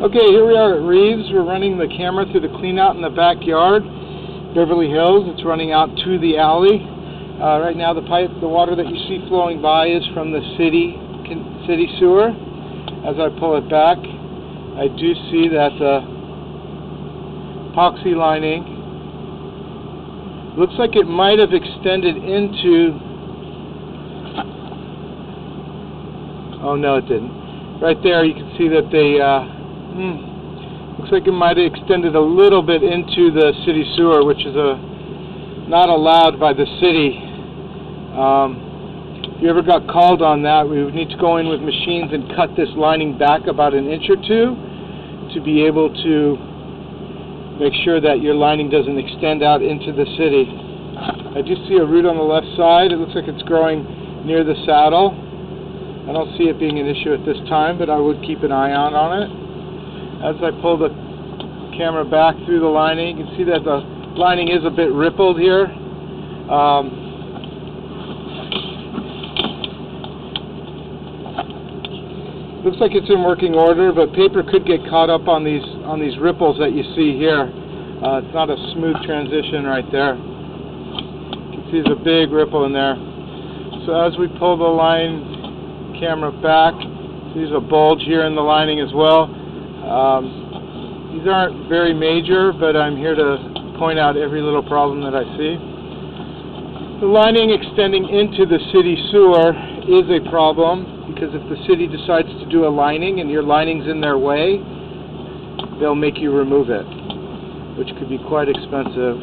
Okay, here we are at Reeves. We're running the camera through the cleanout in the backyard, Beverly Hills. It's running out to the alley. Right now the water that you see flowing by is from the city sewer. As I pull it back, I do see that the epoxy lining looks like it might have extended into... Oh no, it didn't. Right there you can see that they looks like it might have extended a little bit into the city sewer, which is not allowed by the city. If you ever got called on that, we would need to go in with machines and cut this lining back about an inch or two to be able to make sure that your lining doesn't extend out into the city. I do see a root on the left side. It looks like it's growing near the saddle. I don't see it being an issue at this time, but I would keep an eye out on it. As I pull the camera back through the lining, you can see that the lining is a bit rippled here. Looks like it's in working order, but paper could get caught up on these ripples that you see here. It's not a smooth transition right there. You can see there's a big ripple in there. So as we pull the camera back, there's a bulge here in the lining as well. These aren't very major, but I'm here to point out every little problem that I see. The lining extending into the city sewer is a problem, because if the city decides to do a lining and your lining's in their way, they'll make you remove it, which could be quite expensive.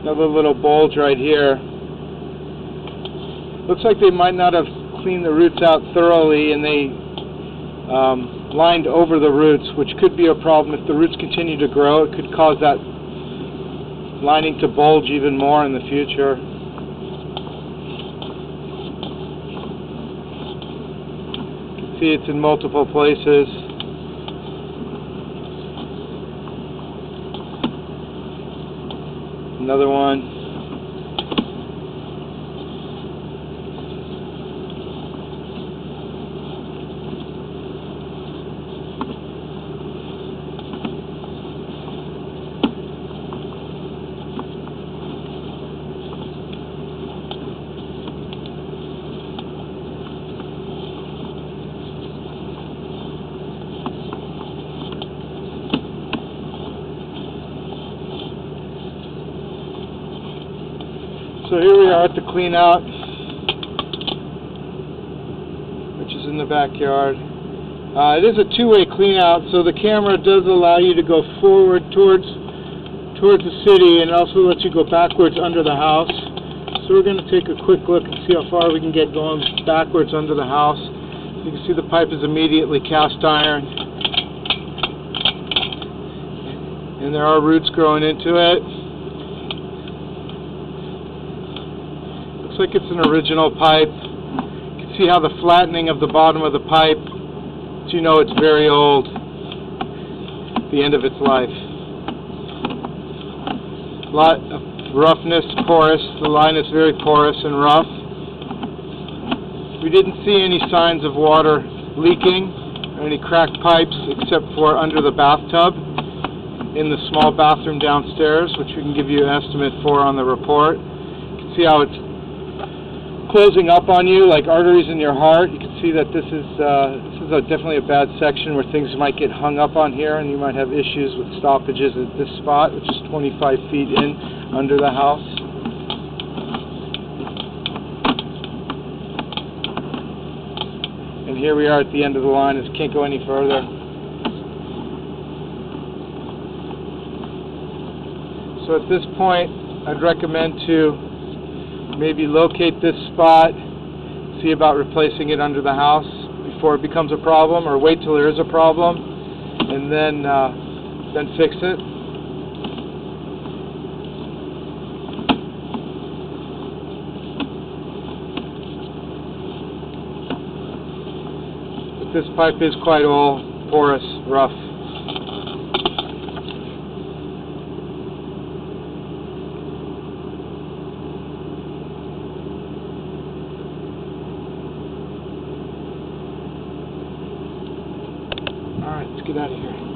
Another little bulge right here. Looks like they might not have cleaned the roots out thoroughly, and they lined over the roots, which could be a problem. If the roots continue to grow, it could cause that lining to bulge even more in the future. You can see it's in multiple places. Another one. So here we are at the cleanout, which is in the backyard. It is a two-way cleanout, so the camera does allow you to go forward towards the city, and also lets you go backwards under the house. So we're going to take a quick look and see how far we can get going backwards under the house. You can see the pipe is immediately cast iron, and there are roots growing into it. Looks like it's an original pipe. You can see how the flattening of the bottom of the pipe, so you know it's very old, the end of its life. A lot of roughness, porous. The line is very porous and rough. We didn't see any signs of water leaking or any cracked pipes except for under the bathtub in the small bathroom downstairs, which we can give you an estimate for on the report. You can see how it's closing up on you like arteries in your heart. You can see that this is definitely a bad section where things might get hung up on here, and you might have issues with stoppages at this spot, which is 25 feet in under the house. And here we are at the end of the line. It can't go any further. So at this point, I'd recommend to maybe locate this spot, see about replacing it under the house before it becomes a problem, or wait till there is a problem and then fix it. But this pipe is quite old, porous, rough. Alright, let's get out of here.